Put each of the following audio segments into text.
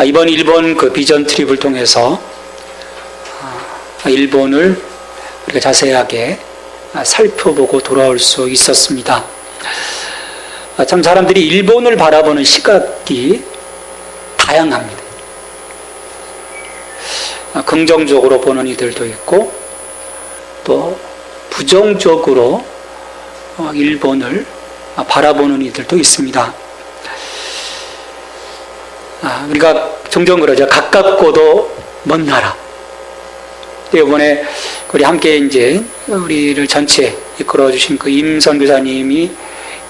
이번 일본 그 비전 트립을 통해서 일본을 우리가 자세하게 살펴보고 돌아올 수 있었습니다. 참 사람들이 일본을 바라보는 시각이 다양합니다. 긍정적으로 보는 이들도 있고 또 부정적으로 일본을 바라보는 이들도 있습니다. 우리가 종종 그러죠. 가깝고도 먼 나라. 이번에 우리 함께 이제 우리를 전체 이끌어 주신 그 임선 교사님이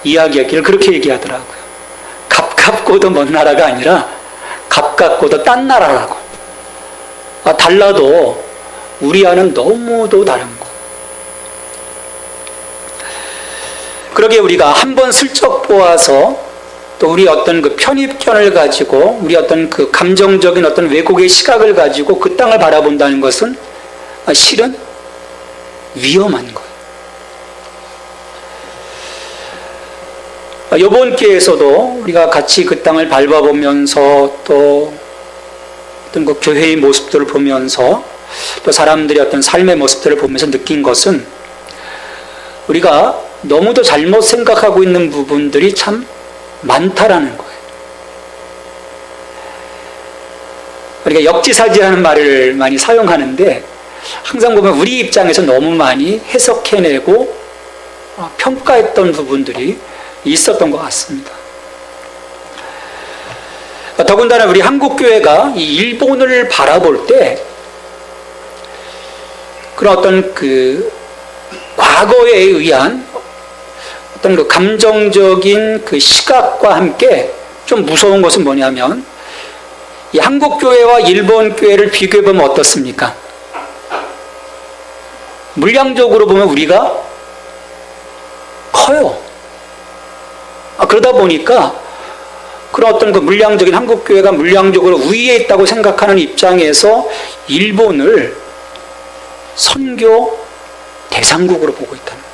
이야기하기를 그렇게 얘기하더라고요. 가깝고도 먼 나라가 아니라 가깝고도 딴 나라라고. 달라도 우리와는 너무도 다른 거. 그러게 우리가 한번 슬쩍 보아서 또 우리 어떤 그 편입견을 가지고 우리 어떤 그 감정적인 어떤 왜곡의 시각을 가지고 그 땅을 바라본다는 것은 실은 위험한 거예요. 이번 기회에서도 우리가 같이 그 땅을 밟아보면서 또 어떤 그 교회의 모습들을 보면서 또 사람들의 어떤 삶의 모습들을 보면서 느낀 것은 우리가 너무도 잘못 생각하고 있는 부분들이 참 많다라는 거예요. 우리가 역지사지라는 말을 많이 사용하는데 항상 보면 우리 입장에서 너무 많이 해석해내고 평가했던 부분들이 있었던 것 같습니다. 더군다나 우리 한국교회가 이 일본을 바라볼 때 그런 어떤 그 과거에 의한 어떤 그 감정적인 그 시각과 함께 좀 무서운 것은 뭐냐면 이 한국교회와 일본교회를 비교해보면 어떻습니까? 물량적으로 보면 우리가 커요. 그러다 보니까 그런 어떤 그 물량적인 한국교회가 물량적으로 우위에 있다고 생각하는 입장에서 일본을 선교 대상국으로 보고 있다는 거예요.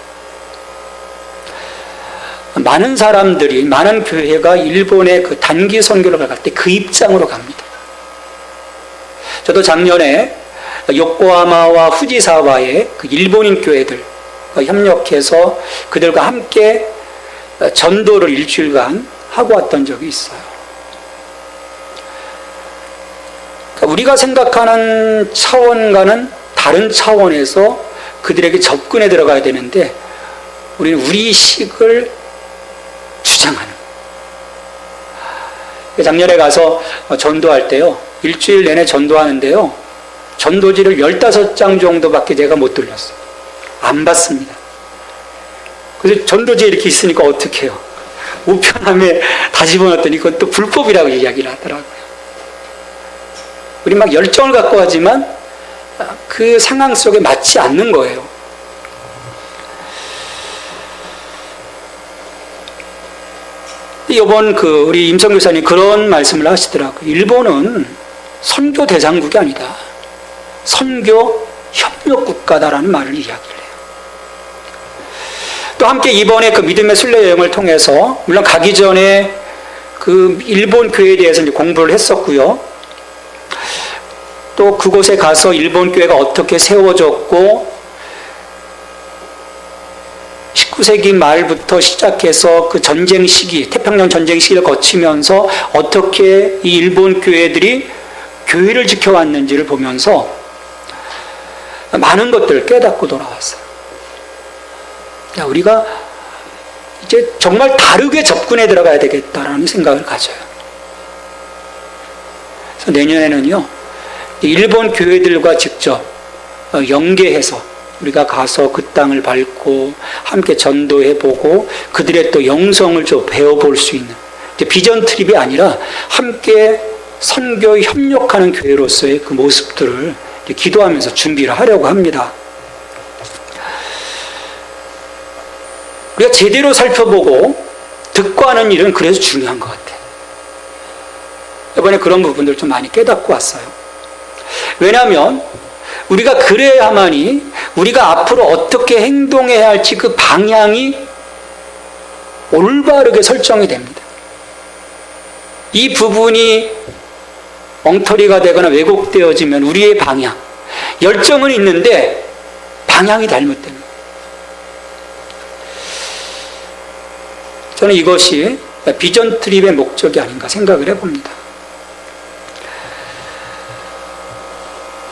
많은 사람들이, 많은 교회가 일본의 그 단기 선교를 갈 때 그 입장으로 갑니다. 저도 작년에 요코하마와 후지사와의 그 일본인 교회들 협력해서 그들과 함께 전도를 일주일간 하고 왔던 적이 있어요. 그러니까 우리가 생각하는 차원과는 다른 차원에서 그들에게 접근해 들어가야 되는데 우리는 우리식을 주장하는 거예요. 작년에 가서 전도할 때요. 일주일 내내 전도하는데요. 전도지를 15장 정도밖에 제가 못 돌렸어요. 안 받습니다. 그래서 전도지에 이렇게 있으니까 어떻게 해요? 우편함에 다 집어넣었더니 그건 또 불법이라고 이야기를 하더라고요. 우리 막 열정을 갖고 하지만 그 상황 속에 맞지 않는 거예요. 이번 그 우리 임성 교사님 그런 말씀을 하시더라고요. 일본은 선교 대상국이 아니다. 선교 협력 국가다라는 말을 이야기를 해요. 또 함께 이번에 그 믿음의 순례 여행을 통해서 물론 가기 전에 그 일본 교회에 대해서 이제 공부를 했었고요. 또 그곳에 가서 일본 교회가 어떻게 세워졌고 19세기 말부터 시작해서 그 전쟁 시기, 태평양 전쟁 시기를 거치면서 어떻게 이 일본 교회들이 교회를 지켜왔는지를 보면서 많은 것들을 깨닫고 돌아왔어요. 우리가 이제 정말 다르게 접근해 들어가야 되겠다라는 생각을 가져요. 그래서 내년에는요, 일본 교회들과 직접 연계해서 우리가 가서 그 땅을 밟고 함께 전도해보고 그들의 또 영성을 좀 배워볼 수 있는 비전 트립이 아니라 함께 선교 협력하는 교회로서의 그 모습들을 기도하면서 준비를 하려고 합니다. 우리가 제대로 살펴보고 듣고 하는 일은 그래서 중요한 것 같아요. 이번에 그런 부분들 좀 많이 깨닫고 왔어요. 왜냐하면 우리가 그래야만이 우리가 앞으로 어떻게 행동해야 할지 그 방향이 올바르게 설정이 됩니다. 이 부분이 엉터리가 되거나 왜곡되어지면 우리의 방향, 열정은 있는데 방향이 잘못되는 거예요. 저는 이것이 비전 트립의 목적이 아닌가 생각을 해봅니다.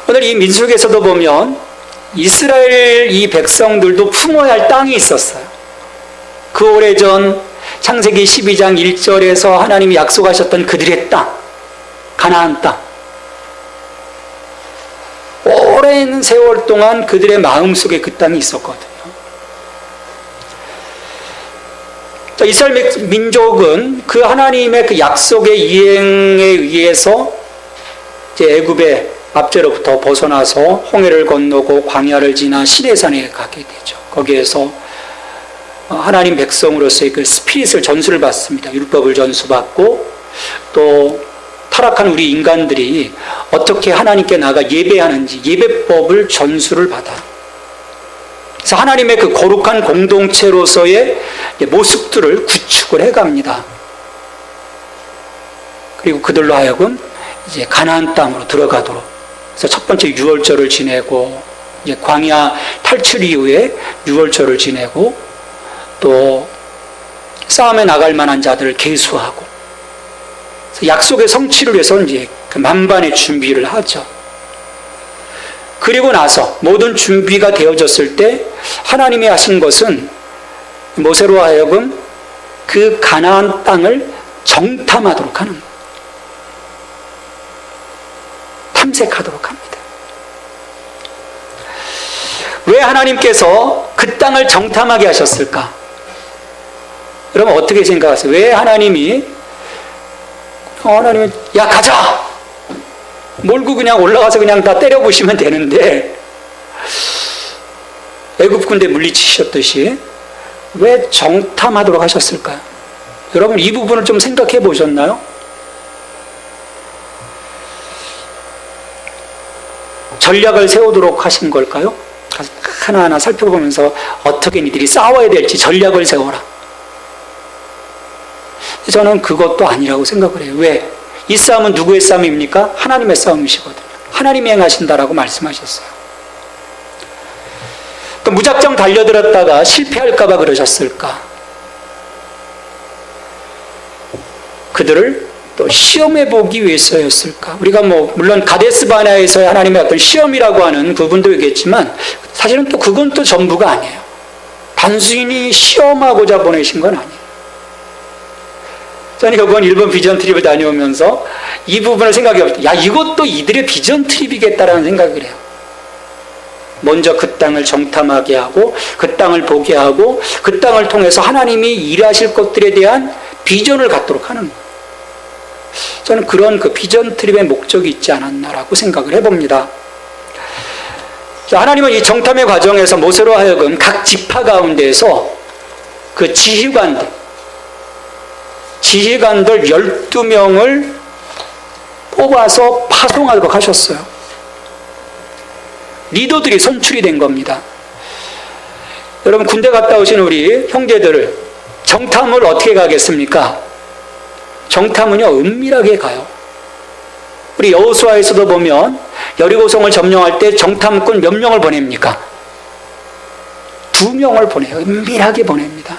오늘 이 민수기에서도 보면 이스라엘 이 백성들도 품어야 할 땅이 있었어요. 그 오래전 창세기 12장 1절에서 하나님이 약속하셨던 그들의 땅, 가나안 땅. 오랜 세월 동안 그들의 마음속에 그 땅이 있었거든요. 이스라엘 민족은 그 하나님의 그 약속의 이행에 의해서 이제 애굽의 압제로부터 벗어나서 홍해를 건너고 광야를 지나 시내산에 가게 되죠. 거기에서 하나님 백성으로서의 그 스피릿을 전수를 받습니다. 율법을 전수받고 또 타락한 우리 인간들이 어떻게 하나님께 나가 예배하는지 예배법을 전수를 받아. 그래서 하나님의 그 거룩한 공동체로서의 모습들을 구축을 해갑니다. 그리고 그들로 하여금 이제 가나안 땅으로 들어가도록. 그래서 첫 번째 유월절을 지내고 이제 광야 탈출 이후에 유월절을 지내고 또 싸움에 나갈 만한 자들을 계수하고 약속의 성취를 위해서 이제 그 만반의 준비를 하죠. 그리고 나서 모든 준비가 되어졌을 때 하나님이 하신 것은 모세로 하여금 그 가나안 땅을 정탐하도록 하는 거예요. 탐색하도록 합니다. 왜 하나님께서 그 땅을 정탐하게 하셨을까? 여러분 어떻게 생각하세요? 왜 하나님이 야 가자! 몰고 그냥 올라가서 그냥 다 때려부시면 되는데 애굽 군대 물리치셨듯이 왜 정탐하도록 하셨을까요? 여러분 이 부분을 좀 생각해 보셨나요? 전략을 세우도록 하신 걸까요? 하나하나 살펴보면서 어떻게 니들이 싸워야 될지 전략을 세워라. 저는 그것도 아니라고 생각을 해요. 왜? 이 싸움은 누구의 싸움입니까? 하나님의 싸움이시거든요. 하나님이 행하신다라고 말씀하셨어요. 또 무작정 달려들었다가 실패할까봐 그러셨을까? 그들을 또 시험해보기 위해서였을까? 우리가 물론 가데스 바네아에서의 하나님의 어떤 시험이라고 하는 부분도 있겠지만 사실은 또 그건 또 전부가 아니에요. 단순히 시험하고자 보내신 건 아니에요. 저는 이번 일본 비전 트립을 다녀오면서 이 부분을 생각해볼 때, 이것도 이들의 비전 트립이겠다라는 생각을 해요. 먼저 그 땅을 정탐하게 하고, 그 땅을 보게 하고, 그 땅을 통해서 하나님이 일하실 것들에 대한 비전을 갖도록 하는 거예요. 저는 그런 그 비전 트립의 목적이 있지 않았나라고 생각을 해봅니다. 하나님은 이 정탐의 과정에서 모세로 하여금 각 지파 가운데에서 그 지휘관들 12명을 뽑아서 파송하도록 하셨어요. 리더들이 선출이 된 겁니다. 여러분 군대 갔다 오신 우리 형제들을 정탐을 어떻게 가겠습니까? 정탐은요 은밀하게 가요. 우리 여호수아에서도 보면 여리고성을 점령할 때 정탐꾼 몇 명을 보냅니까? 2명을 보내요. 은밀하게 보냅니다.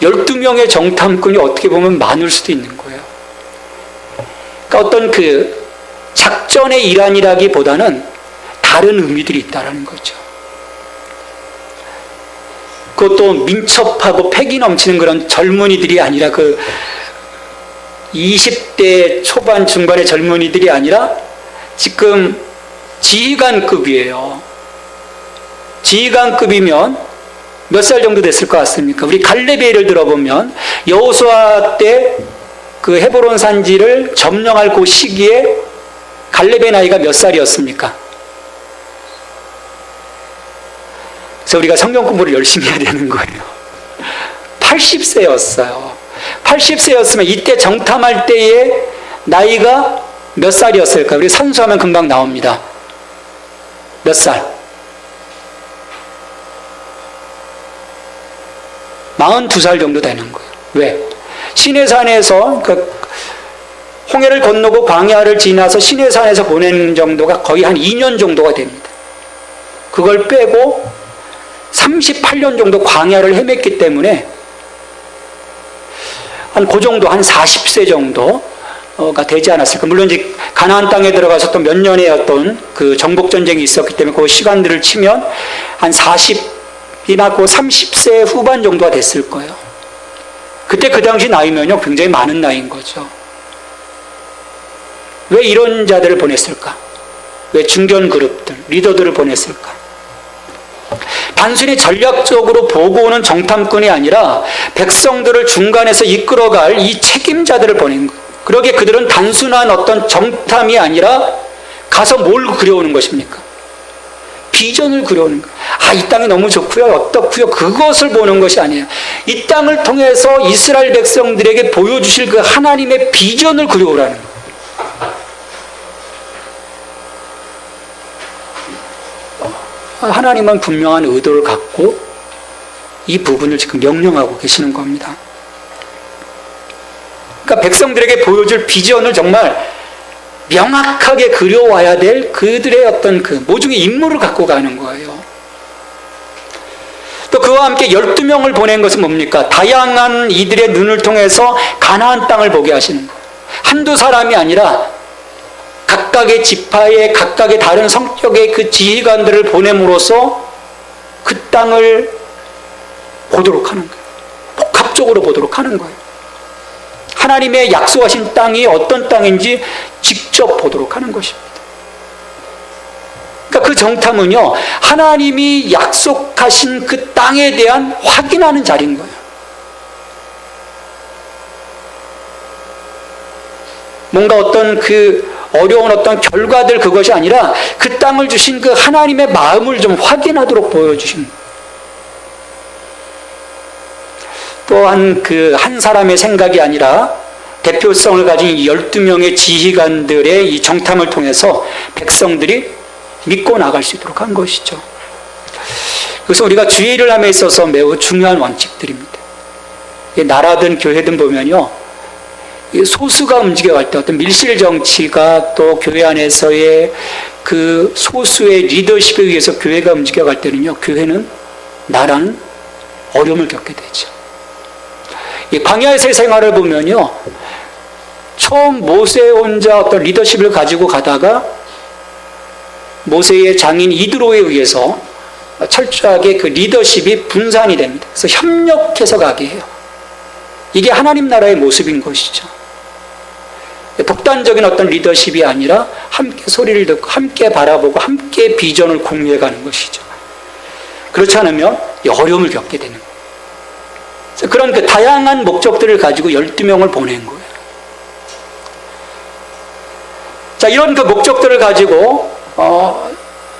12명의 정탐꾼이 어떻게 보면 많을 수도 있는 거예요. 그러니까 어떤 그 작전의 일환이라기보다는 다른 의미들이 있다는 거죠. 그것도 민첩하고 패기 넘치는 그런 젊은이들이 아니라 그 20대 초반 중반의 젊은이들이 아니라 지금 지휘관급이에요. 지휘관급이면 몇 살 정도 됐을 것 같습니까? 우리 갈렙의 예를 들어보면 여호수아 때 그 헤브론 산지를 점령할 그 시기에 갈렙의 나이가 몇 살이었습니까? 그래서 우리가 성경 공부를 열심히 해야 되는 거예요. 80세였어요. 80세였으면 이때 정탐할 때의 나이가 몇 살이었을까? 우리 산수하면 금방 나옵니다. 몇 살? 42살 정도 되는 거예요. 왜? 시내산에서 그 홍해를 건너고 광야를 지나서 시내산에서 보내는 정도가 거의 한 2년 정도가 됩니다. 그걸 빼고 38년 정도 광야를 헤맸기 때문에 한 그 정도, 한 40세 정도가 되지 않았을까. 물론 이제 가나안 땅에 들어가서 또 몇 년의 어떤 그 정복 전쟁이 있었기 때문에 그 시간들을 치면 한 40이나 그 30세 후반 정도가 됐을 거예요. 그때 그 당시 나이면요, 굉장히 많은 나이인 거죠. 왜 이런 자들을 보냈을까? 왜 중견 그룹들, 리더들을 보냈을까? 단순히 전략적으로 보고 오는 정탐꾼이 아니라 백성들을 중간에서 이끌어갈 이 책임자들을 보낸 거예요. 그러기에 그들은 단순한 어떤 정탐이 아니라 가서 뭘 그려오는 것입니까? 비전을 그려오는 거예요. 아, 이 땅이 너무 좋고요, 어떻고요, 그것을 보는 것이 아니에요. 이 땅을 통해서 이스라엘 백성들에게 보여주실 그 하나님의 비전을 그려오라는 거예요. 하나님은 분명한 의도를 갖고 이 부분을 지금 명령하고 계시는 겁니다. 그러니까 백성들에게 보여줄 비전을 정말 명확하게 그려와야 될 그들의 어떤 그 모종의 임무를 갖고 가는 거예요. 또 그와 함께 12명을 보낸 것은 뭡니까? 다양한 이들의 눈을 통해서 가나안 땅을 보게 하시는 거예요. 한두 사람이 아니라 각각의 지파의 각각의 다른 성격의 그 지휘관들을 보냄으로써 그 땅을 보도록 하는 거예요. 복합적으로 보도록 하는 거예요. 하나님의 약속하신 땅이 어떤 땅인지 직접 보도록 하는 것입니다. 그러니까 그 정탐은요, 하나님이 약속하신 그 땅에 대한 확인하는 자리인 거예요. 뭔가 어떤 그 어려운 어떤 결과들, 그것이 아니라 그 땅을 주신 그 하나님의 마음을 좀 확인하도록 보여주신 거예요. 또한 그 한 사람의 생각이 아니라 대표성을 가진 12명의 지휘관들의 이 정탐을 통해서 백성들이 믿고 나갈 수 있도록 한 것이죠. 그래서 우리가 주의 일을 함에 있어서 매우 중요한 원칙들입니다. 나라든 교회든 보면요, 소수가 움직여갈 때 어떤 밀실 정치가 또 교회 안에서의 그 소수의 리더십에 의해서 교회가 움직여갈 때는요, 교회는 나라는 어려움을 겪게 되죠. 이 광야에서의 생활을 보면요, 처음 모세 혼자 어떤 리더십을 가지고 가다가 모세의 장인 이드로에 의해서 철저하게 그 리더십이 분산이 됩니다. 그래서 협력해서 가게 해요. 이게 하나님 나라의 모습인 것이죠. 독단적인 어떤 리더십이 아니라 함께 소리를 듣고 함께 바라보고 함께 비전을 공유해 가는 것이죠. 그렇지 않으면 어려움을 겪게 되는 거예요. 그런 그 다양한 목적들을 가지고 12명을 보낸 거예요. 자, 이런 그 목적들을 가지고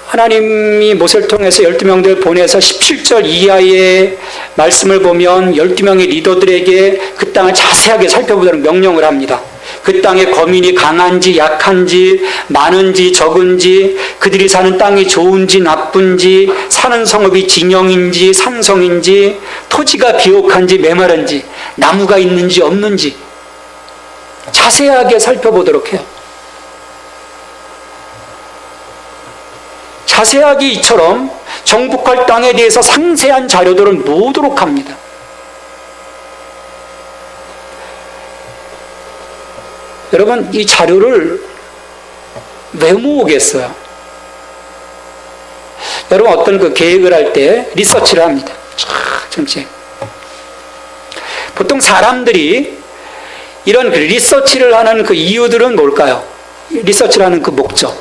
하나님이 모세를 통해서 12명들을 보내서 17절 이하의 말씀을 보면 12명의 리더들에게 그 땅을 자세하게 살펴보도록 명령을 합니다. 그 땅의 거민이 강한지 약한지 많은지 적은지, 그들이 사는 땅이 좋은지 나쁜지, 사는 성읍이 진영인지 산성인지, 토지가 비옥한지 메마른지, 나무가 있는지 없는지 자세하게 살펴보도록 해요. 자세하게 이처럼 정복할 땅에 대해서 상세한 자료들을 모으도록 합니다. 여러분, 이 자료를 왜 모으겠어요? 여러분, 어떤 그 계획을 할 때 리서치를 합니다. 전체. 보통 사람들이 이런 그 리서치를 하는 그 이유들은 뭘까요? 리서치를 하는 그 목적.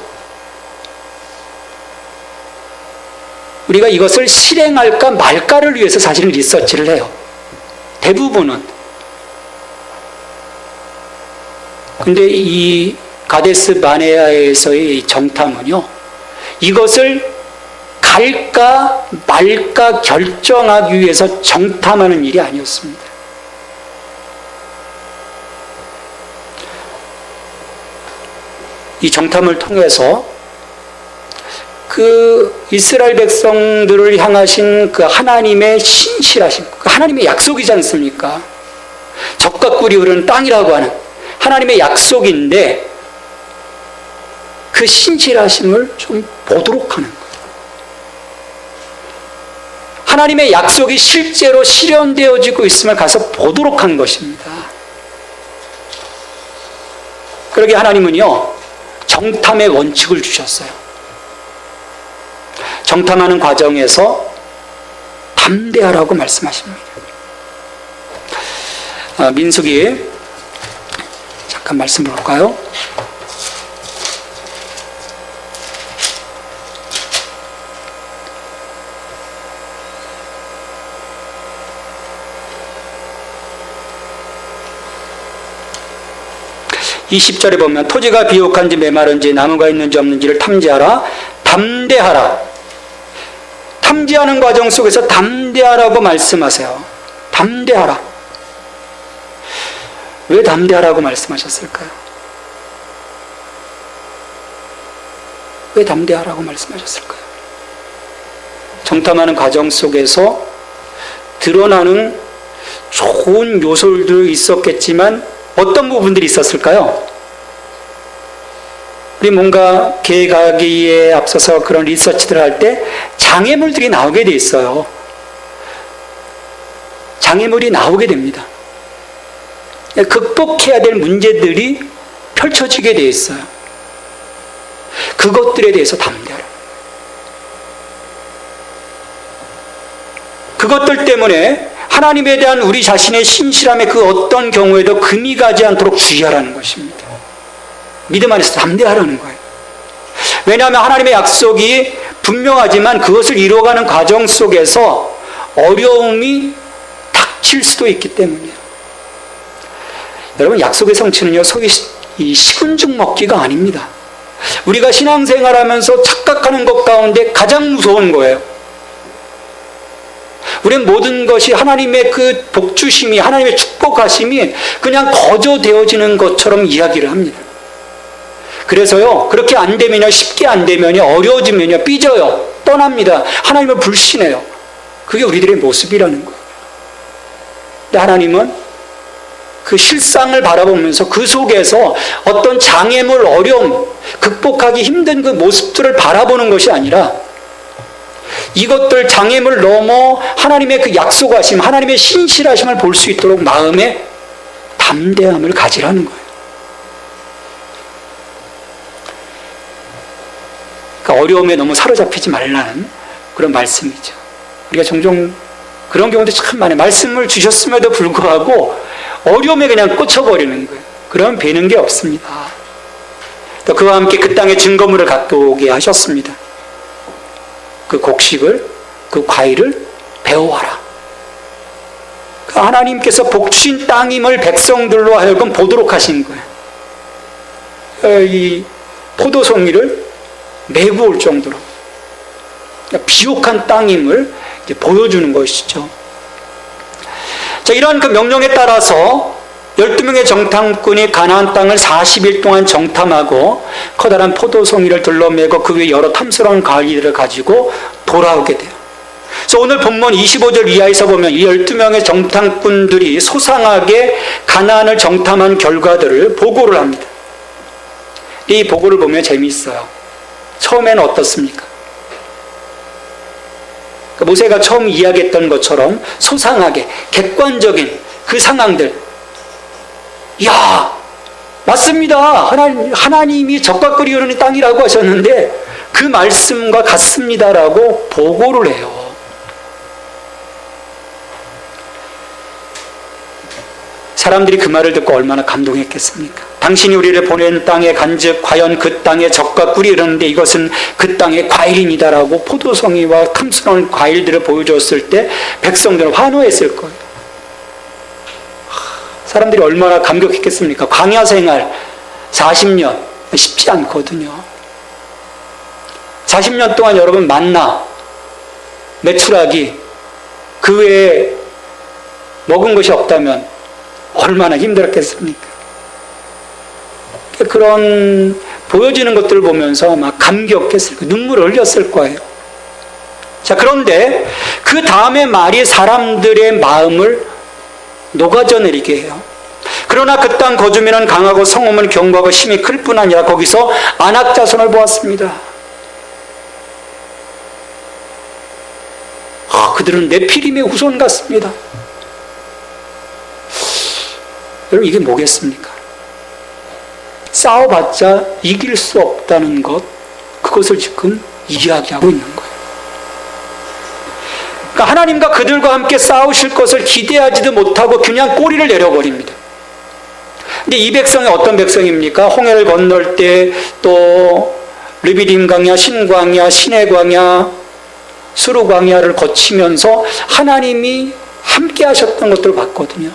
우리가 이것을 실행할까 말까를 위해서 사실은 리서치를 해요. 대부분은. 근데 이 가데스 바네아에서의 정탐은요, 이것을 갈까 말까 결정하기 위해서 정탐하는 일이 아니었습니다. 이 정탐을 통해서 그 이스라엘 백성들을 향하신 그 하나님의 신실하심, 그 하나님의 약속이지 않습니까? 적과 꿀이 흐르는 땅이라고 하는 하나님의 약속인데 그 신실하심을 좀 보도록 하는 거예요. 하나님의 약속이 실제로 실현되어지고 있음을 가서 보도록 한 것입니다. 그러게 하나님은요, 정탐의 원칙을 주셨어요. 정탐하는 과정에서 담대하라고 말씀하십니다. 민수기 잠깐 말씀 볼까요? 이 10절에 보면 토지가 비옥한지 메마른지 나무가 있는지 없는지를 탐지하라. 담대하라. 탐지하는 과정 속에서 담대하라고 말씀하세요. 담대하라. 왜 담대하라고 말씀하셨을까요? 왜 담대하라고 말씀하셨을까요? 정탐하는 과정 속에서 드러나는 좋은 요소들도 있었겠지만 어떤 부분들이 있었을까요? 우리 뭔가 계획하기에 앞서서 그런 리서치들을 할 때 장애물들이 나오게 돼 있어요. 장애물이 나오게 됩니다. 극복해야 될 문제들이 펼쳐지게 돼 있어요. 그것들에 대해서 담대하라. 그것들 때문에 하나님에 대한 우리 자신의 신실함에 그 어떤 경우에도 금이 가지 않도록 주의하라는 것입니다. 믿음 안에서 담대하라는 거예요. 왜냐하면 하나님의 약속이 분명하지만 그것을 이루어가는 과정 속에서 어려움이 닥칠 수도 있기 때문이에요. 여러분, 약속의 성취는요, 소위 이 식은 죽 먹기가 아닙니다. 우리가 신앙생활하면서 착각하는 것 가운데 가장 무서운 거예요. 우리는 모든 것이 하나님의 그 복주심이, 하나님의 축복하심이 그냥 거저되어지는 것처럼 이야기를 합니다. 그래서요, 그렇게 안 되면요, 쉽게 안 되면요, 어려워지면요, 삐져요, 떠납니다. 하나님을 불신해요. 그게 우리들의 모습이라는 거예요. 근데 하나님은 그 실상을 바라보면서 그 속에서 어떤 장애물, 어려움, 극복하기 힘든 그 모습들을 바라보는 것이 아니라 이것들 장애물 넘어 하나님의 그 약속하심, 하나님의 신실하심을 볼 수 있도록 마음에 담대함을 가지라는 거예요. 그러니까 어려움에 너무 사로잡히지 말라는 그런 말씀이죠. 우리가 종종 그런 경우도 참 많아요. 말씀을 주셨음에도 불구하고 어려움에 그냥 꽂혀버리는 거예요. 그러면 배는 게 없습니다. 또 그와 함께 그 땅에 증거물을 갖고 오게 하셨습니다. 그 곡식을, 그 과일을 배워와라. 하나님께서 복주신 땅임을 백성들로 하여금 보도록 하신 거예요. 이 포도송이를 메고 올 정도로 비옥한 땅임을 이제 보여주는 것이죠. 자, 이러한 그 명령에 따라서 12명의 정탐꾼이 가나안 땅을 40일 동안 정탐하고 커다란 포도송이를 둘러매고 그 위에 여러 탐스러운 과일들을 가지고 돌아오게 돼요. 그래서 오늘 본문 25절 이하에서 보면 이 12명의 정탐꾼들이 소상하게 가나안을 정탐한 결과들을 보고를 합니다. 이 보고를 보면 재미있어요. 처음에는 어떻습니까? 모세가 처음 이야기했던 것처럼 소상하게 객관적인 그 상황들, 야, 맞습니다. 하나님이 적과 꿀이 흐르는 땅이라고 하셨는데 그 말씀과 같습니다라고 보고를 해요. 사람들이 그 말을 듣고 얼마나 감동했겠습니까? 당신이 우리를 보낸 땅에 간즉 과연 그 땅에 적과 꿀이 흐르는데 이것은 그 땅의 과일입니다라고 포도송이와 탐스러운 과일들을 보여줬을 때 백성들은 환호했을 거예요. 사람들이 얼마나 감격했겠습니까? 광야 생활 40년 쉽지 않거든요. 40년 동안 여러분 만나, 메추라기 그 외에 먹은 것이 없다면 얼마나 힘들었겠습니까? 그런 보여지는 것들을 보면서 막 감격했을 거예요. 눈물을 흘렸을 거예요. 자, 그런데 그 다음에 말이 사람들의 마음을 녹아져 내리게 해요. 그러나 그 땅 거주민은 강하고 성읍은 견고하고 힘이 클 뿐 아니라 거기서 아낙 자손을 보았습니다. 그들은 네피림의 후손 같습니다. 여러분, 이게 뭐겠습니까? 싸워봤자 이길 수 없다는 것, 그것을 지금 이야기하고 있는 거예요. 그러니까 하나님과 그들과 함께 싸우실 것을 기대하지도 못하고 그냥 꼬리를 내려버립니다. 근데 이 백성이 어떤 백성입니까? 홍해를 건널 때 또 르비딤 광야, 신광야, 시내 광야, 수르 광야를 거치면서 하나님이 함께 하셨던 것들을 봤거든요.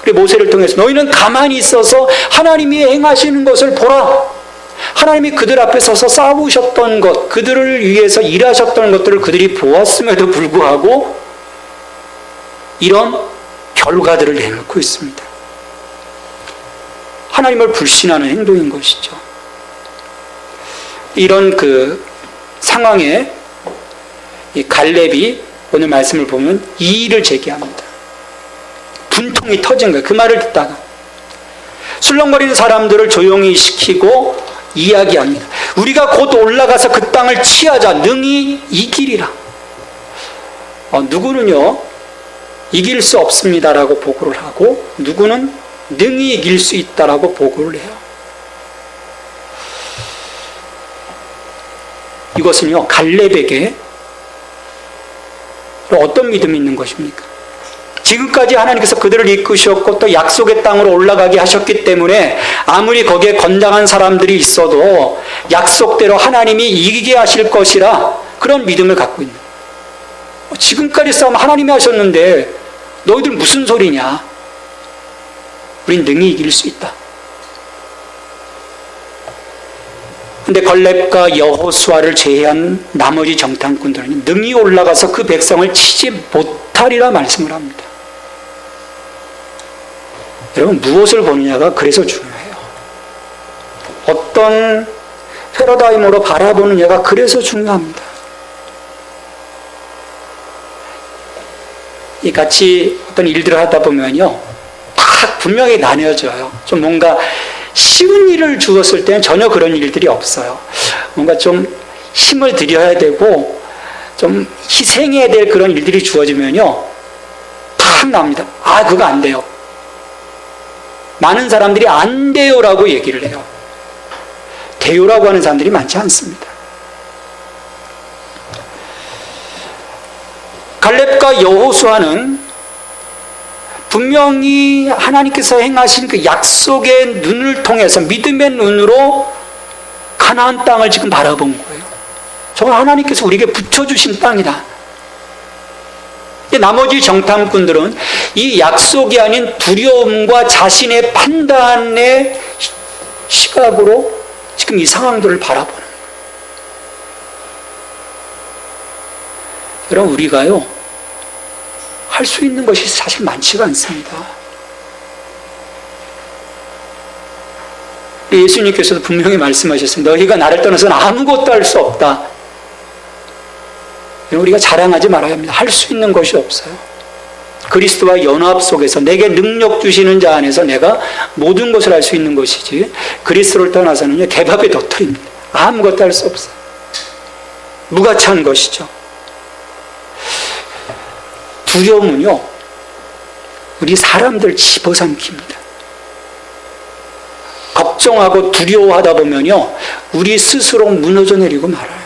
그리고 모세를 통해서 너희는 가만히 있어서 하나님이 행하시는 것을 보라. 하나님이 그들 앞에 서서 싸우셨던 것, 그들을 위해서 일하셨던 것들을 그들이 보았음에도 불구하고 이런 결과들을 내놓고 있습니다. 하나님을 불신하는 행동인 것이죠. 이런 그 상황에 이 갈렙이 오늘 말씀을 보면 이의를 제기합니다. 분통이 터진 거예요. 그 말을 듣다가 술렁거리는 사람들을 조용히 시키고 이야기합니다. 우리가 곧 올라가서 그 땅을 취하자. 능히 이기리라. 누구는요 이길 수 없습니다라고 보고를 하고, 누구는 능히 이길 수 있다라고 보고를 해요. 이것은요 갈렙에게 어떤 믿음이 있는 것입니까? 지금까지 하나님께서 그들을 이끄셨고 또 약속의 땅으로 올라가게 하셨기 때문에 아무리 거기에 건장한 사람들이 있어도 약속대로 하나님이 이기게 하실 것이라 그런 믿음을 갖고 있는 거예요. 지금까지 싸움 하나님이 하셨는데 너희들 무슨 소리냐? 우린 능히 이길 수 있다. 근데 갈렙과 여호수아를 제외한 나머지 정탐꾼들은 능히 올라가서 그 백성을 치지 못하리라 말씀을 합니다. 여러분, 무엇을 보느냐가 그래서 중요해요. 어떤 패러다임으로 바라보느냐가 그래서 중요합니다. 이 같이 어떤 일들을 하다 보면요, 딱 분명히 나뉘어져요. 좀 뭔가 쉬운 일을 주었을 때는 전혀 그런 일들이 없어요. 뭔가 좀 힘을 들여야 되고 좀 희생해야 될 그런 일들이 주어지면요, 탁 나옵니다. 그거 안 돼요. 많은 사람들이 안 돼요라고 얘기를 해요. 돼요라고 하는 사람들이 많지 않습니다. 갈렙과 여호수아는 분명히 하나님께서 행하신 그 약속의 눈을 통해서 믿음의 눈으로 가나안 땅을 지금 바라본 거예요. 저건 하나님께서 우리에게 붙여주신 땅이다. 나머지 정탐꾼들은 이 약속이 아닌 두려움과 자신의 판단의 시각으로 지금 이 상황들을 바라보는 거예요. 여러분, 우리가요 할 수 있는 것이 사실 많지가 않습니다. 예수님께서도 분명히 말씀하셨습니다. 너희가 나를 떠나서는 아무것도 할 수 없다. 우리가 자랑하지 말아야 합니다. 할 수 있는 것이 없어요. 그리스도와 연합 속에서 내게 능력 주시는 자 안에서 내가 모든 것을 할 수 있는 것이지, 그리스도를 떠나서는 개밥의 도토리입니다. 아무것도 할 수 없어요. 무가치한 것이죠. 두려움은요 우리 사람들 집어삼킵니다. 걱정하고 두려워하다 보면요 우리 스스로 무너져 내리고 말아요.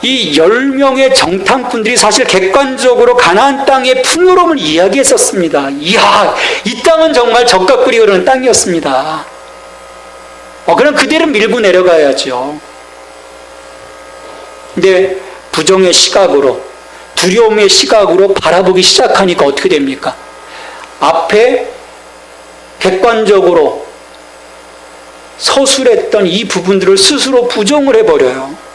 이 10명의 정탐꾼들이 사실 객관적으로 가나안 땅의 풍요로움을 이야기했었습니다. 이야, 이 땅은 정말 젖과 꿀이 흐르는 땅이었습니다. 그럼 그대로 밀고 내려가야죠. 근데 부정의 시각으로, 두려움의 시각으로 바라보기 시작하니까 어떻게 됩니까? 앞에 객관적으로 서술했던 이 부분들을 스스로 부정을 해버려요.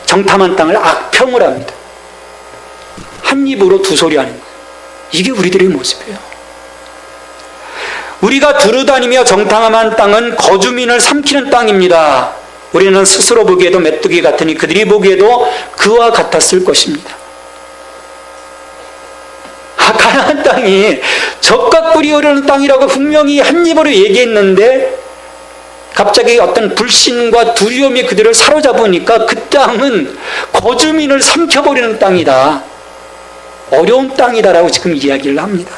정탐한 땅을 악평을 합니다. 한 입으로 두 소리 하는 거예요. 이게 우리들의 모습이에요. 우리가 두루다니며 정탐한 땅은 거주민을 삼키는 땅입니다. 우리는 스스로 보기에도 메뚜기 같으니 그들이 보기에도 그와 같았을 것입니다. 가나안 땅이 적과 꿀이 흐르는 땅이라고 분명히 한 입으로 얘기했는데 갑자기 어떤 불신과 두려움이 그들을 사로잡으니까 그 땅은 거주민을 삼켜버리는 땅이다. 어려운 땅이다라고 지금 이야기를 합니다.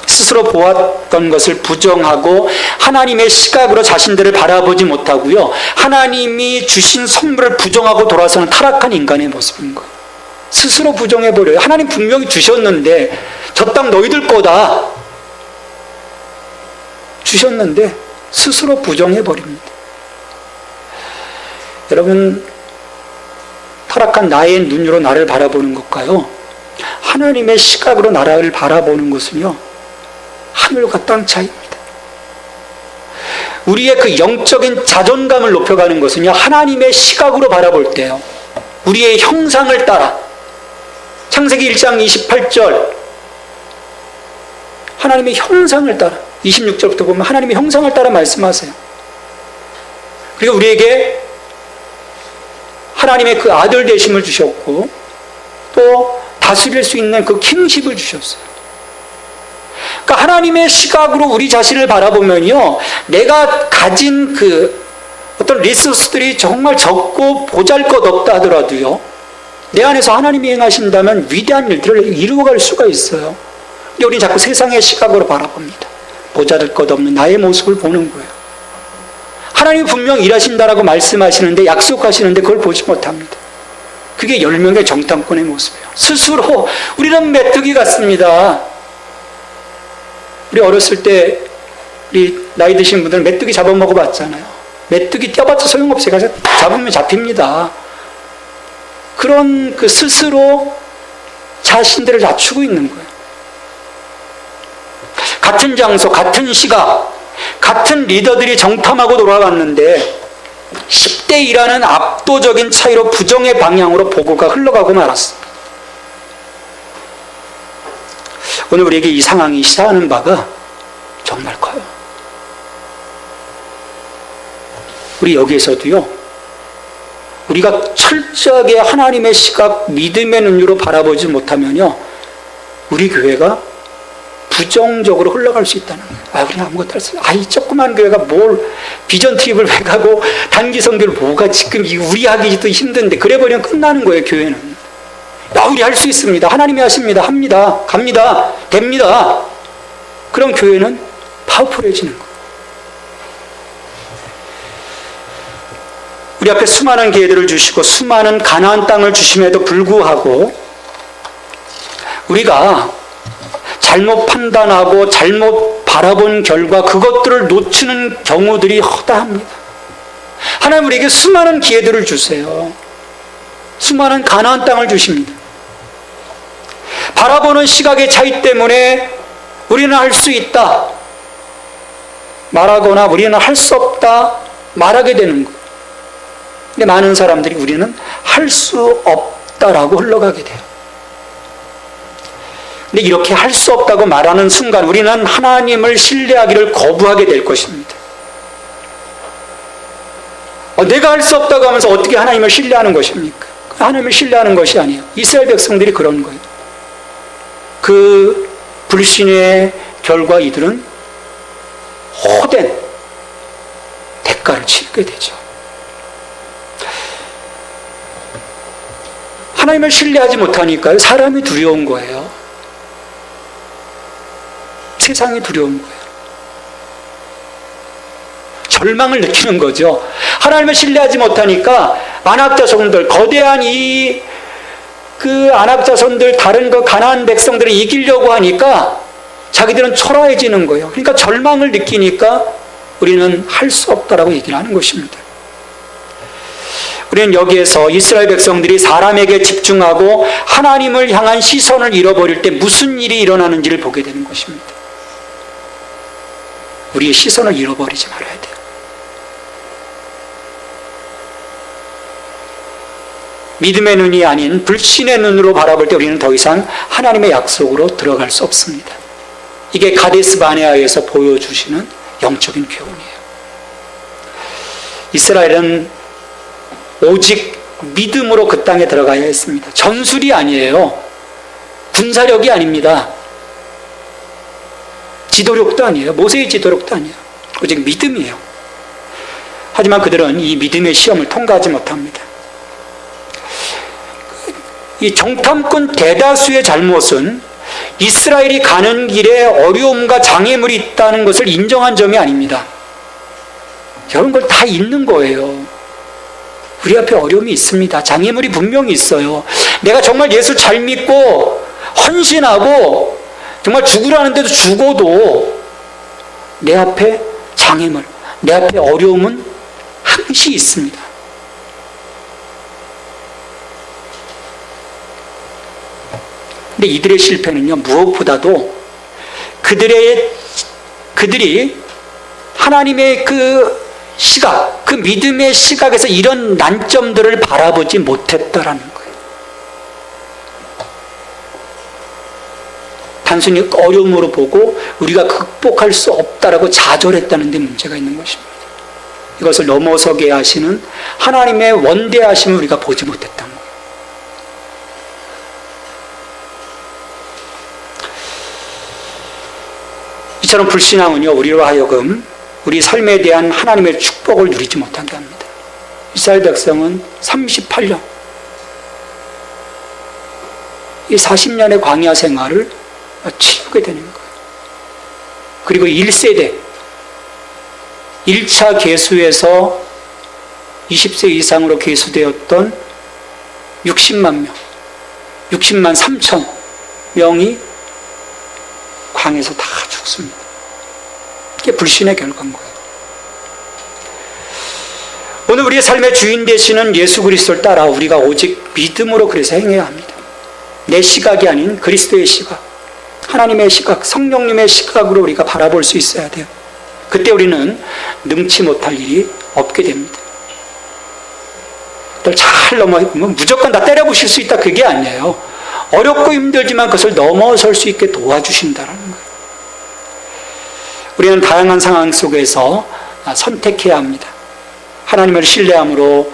스스로 보았던 것을 부정하고 하나님의 시각으로 자신들을 바라보지 못하고요. 하나님이 주신 선물을 부정하고 돌아서는 타락한 인간의 모습인 거예요. 스스로 부정해버려요. 하나님 분명히 주셨는데 저 땅 너희들 거다. 주셨는데 스스로 부정해버립니다. 여러분, 타락한 나의 눈으로 나를 바라보는 것과요, 하나님의 시각으로 나를 바라보는 것은요, 하늘과 땅 차이입니다. 우리의 그 영적인 자존감을 높여가는 것은요, 하나님의 시각으로 바라볼 때요, 우리의 형상을 따라, 창세기 1장 28절, 하나님의 형상을 따라, 26절부터 보면 하나님의 형상을 따라 말씀하세요. 그리고 우리에게 하나님의 그 아들 되심을 주셨고, 또 다스릴 수 있는 그 킹십을 주셨어요. 그러니까 하나님의 시각으로 우리 자신을 바라보면요, 내가 가진 그 어떤 리소스들이 정말 적고 보잘것없다 하더라도요, 내 안에서 하나님이 행하신다면 위대한 일들을 이루어갈 수가 있어요. 근데 우리는 자꾸 세상의 시각으로 바라봅니다. 보잘것없는 나의 모습을 보는 거예요. 하나님이 분명 일하신다라고 말씀하시는데, 약속하시는데 그걸 보지 못합니다. 그게 10명의 정탐꾼의 모습이에요. 스스로 우리는 메뚜기 같습니다. 우리 어렸을 때 우리 나이 드신 분들은 메뚜기 잡아먹어 봤잖아요. 메뚜기 떼어봤자 소용없어요. 잡으면 잡힙니다. 그런 그 스스로 자신들을 낮추고 있는 거예요. 같은 장소, 같은 시각, 같은 리더들이 정탐하고 돌아왔는데 10대 2라는 압도적인 차이로 부정의 방향으로 보고가 흘러가고 말았습니다. 오늘 우리에게 이 상황이 시사하는 바가 정말 커요. 우리 여기에서도요, 우리가 철저하게 하나님의 시각, 믿음의 눈으로 바라보지 못하면요, 우리 교회가 부정적으로 흘러갈 수 있다는 거예요. 우리 아무것도 할 수 없어요. 이 조그만 교회가 뭘 비전 트립을 왜 가고 단기 선교를 뭐가 지금 우리 하기도 힘든데, 그래 버리면 끝나는 거예요, 교회는. 우리 할 수 있습니다. 하나님이 하십니다. 합니다. 갑니다. 됩니다. 그럼 교회는 파워풀해지는 거예요. 우리 앞에 수많은 기회들을 주시고 수많은 가나안 땅을 주심에도 불구하고 우리가 잘못 판단하고 잘못 바라본 결과 그것들을 놓치는 경우들이 허다합니다. 하나님 우리에게 수많은 기회들을 주세요. 수많은 가나안 땅을 주십니다. 바라보는 시각의 차이 때문에 우리는 할 수 있다 말하거나 우리는 할 수 없다 말하게 되는 거예요. 근데 많은 사람들이 우리는 할 수 없다라고 흘러가게 돼요. 근데 이렇게 할 수 없다고 말하는 순간 우리는 하나님을 신뢰하기를 거부하게 될 것입니다. 내가 할 수 없다고 하면서 어떻게 하나님을 신뢰하는 것입니까? 하나님을 신뢰하는 것이 아니에요. 이스라엘 백성들이 그런 거예요. 그 불신의 결과 이들은 호된 대가를 치르게 되죠. 하나님을 신뢰하지 못하니까요, 사람이 두려운 거예요. 세상이 두려운 거예요. 절망을 느끼는 거죠. 하나님을 신뢰하지 못하니까 안악자손들, 거대한 그 안악자손들, 다른 그 가나안 백성들을 이기려고 하니까 자기들은 초라해지는 거예요. 그러니까 절망을 느끼니까 우리는 할 수 없다라고 얘기를 하는 것입니다. 우리는 여기에서 이스라엘 백성들이 사람에게 집중하고 하나님을 향한 시선을 잃어버릴 때 무슨 일이 일어나는지를 보게 되는 것입니다. 우리의 시선을 잃어버리지 말아야 돼요. 믿음의 눈이 아닌 불신의 눈으로 바라볼 때 우리는 더 이상 하나님의 약속으로 들어갈 수 없습니다. 이게 가데스 바네아에서 보여주시는 영적인 교훈이에요. 이스라엘은 오직 믿음으로 그 땅에 들어가야 했습니다. 전술이 아니에요. 군사력이 아닙니다. 지도력도 아니에요. 모세의 지도력도 아니에요. 오직 믿음이에요. 하지만 그들은 이 믿음의 시험을 통과하지 못합니다. 이 정탐꾼 대다수의 잘못은 이스라엘이 가는 길에 어려움과 장애물이 있다는 것을 인정한 점이 아닙니다. 이런 걸 다 있는 거예요. 우리 앞에 어려움이 있습니다. 장애물이 분명히 있어요. 내가 정말 예수 잘 믿고 헌신하고 정말 죽으라는데도 죽어도 내 앞에 장애물, 내 앞에 어려움은 항시 있습니다. 근데 이들의 실패는요, 무엇보다도 그들이 하나님의 그 시각, 그 믿음의 시각에서 이런 난점들을 바라보지 못했다라는 거예요. 단순히 어려움으로 보고 우리가 극복할 수 없다라고 좌절했다는 데 문제가 있는 것입니다. 이것을 넘어서게 하시는 하나님의 원대하심을 우리가 보지 못했다는 거예요. 이처럼 불신앙은요, 우리로 하여금 우리 삶에 대한 하나님의 축복을 누리지 못하게 합니다. 이스라엘 백성은 38년, 이 40년의 광야 생활을 치르게 되는 거예요. 그리고 1세대, 1차 계수에서 20세 이상으로 계수되었던 60만 명, 60만 3천 명이 광에서 다 죽습니다. 이게 불신의 결과인 거예요. 오늘 우리의 삶의 주인 되시는 예수 그리스도를 따라 우리가 오직 믿음으로 그래서 행해야 합니다. 내 시각이 아닌 그리스도의 시각, 하나님의 시각, 성령님의 시각으로 우리가 바라볼 수 있어야 돼요. 그때 우리는 능치 못할 일이 없게 됩니다. 잘 넘어가면 무조건 다 때려부실 수 있다, 그게 아니에요. 어렵고 힘들지만 그것을 넘어설 수 있게 도와주신다는 거예요. 우리는 다양한 상황 속에서 선택해야 합니다. 하나님을 신뢰함으로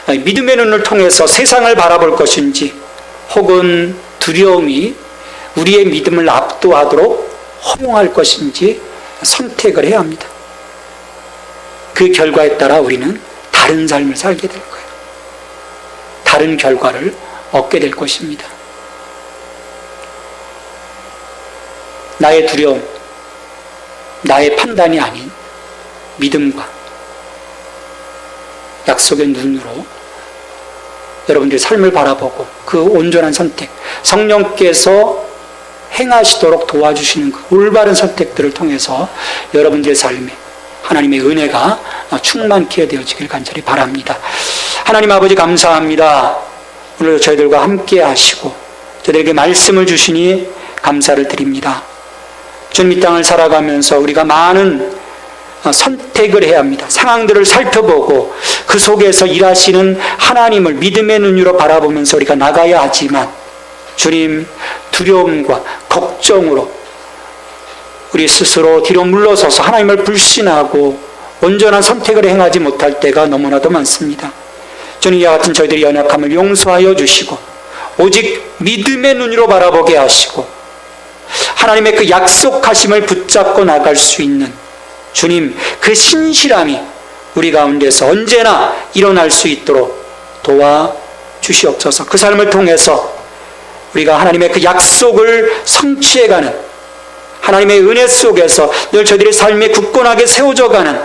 믿음의 눈을 통해서 세상을 바라볼 것인지, 혹은 두려움이 우리의 믿음을 압도하도록 허용할 것인지 선택을 해야 합니다. 그 결과에 따라 우리는 다른 삶을 살게 될 거예요. 다른 결과를 얻게 될 것입니다. 나의 두려움, 나의 판단이 아닌 믿음과 약속의 눈으로 여러분들의 삶을 바라보고 그 온전한 선택, 성령께서 행하시도록 도와주시는 그 올바른 선택들을 통해서 여러분들의 삶에 하나님의 은혜가 충만케 되어지길 간절히 바랍니다. 하나님 아버지 감사합니다. 오늘 저희들과 함께 하시고 저희들에게 말씀을 주시니 감사를 드립니다. 주님, 이 땅을 살아가면서 우리가 많은 선택을 해야 합니다. 상황들을 살펴보고 그 속에서 일하시는 하나님을 믿음의 눈으로 바라보면서 우리가 나가야 하지만, 주님, 두려움과 걱정으로 우리 스스로 뒤로 물러서서 하나님을 불신하고 온전한 선택을 행하지 못할 때가 너무나도 많습니다. 주님, 이와 같은 저희들의 연약함을 용서하여 주시고 오직 믿음의 눈으로 바라보게 하시고 하나님의 그 약속하심을 붙잡고 나갈 수 있는 주님, 그 신실함이 우리 가운데서 언제나 일어날 수 있도록 도와주시옵소서. 그 삶을 통해서 우리가 하나님의 그 약속을 성취해가는, 하나님의 은혜 속에서 늘 저희들의 삶이 굳건하게 세워져가는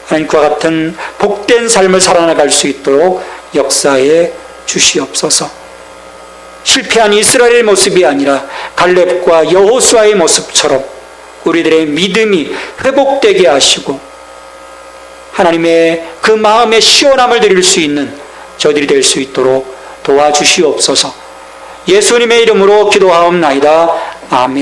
하나님과 같은 복된 삶을 살아나갈 수 있도록 역사해 주시옵소서. 실패한 이스라엘의 모습이 아니라 갈렙과 여호수아의 모습처럼 우리들의 믿음이 회복되게 하시고 하나님의 그 마음의 시원함을 드릴 수 있는 저희들이 될 수 있도록 도와주시옵소서. 예수님의 이름으로 기도하옵나이다. 아멘.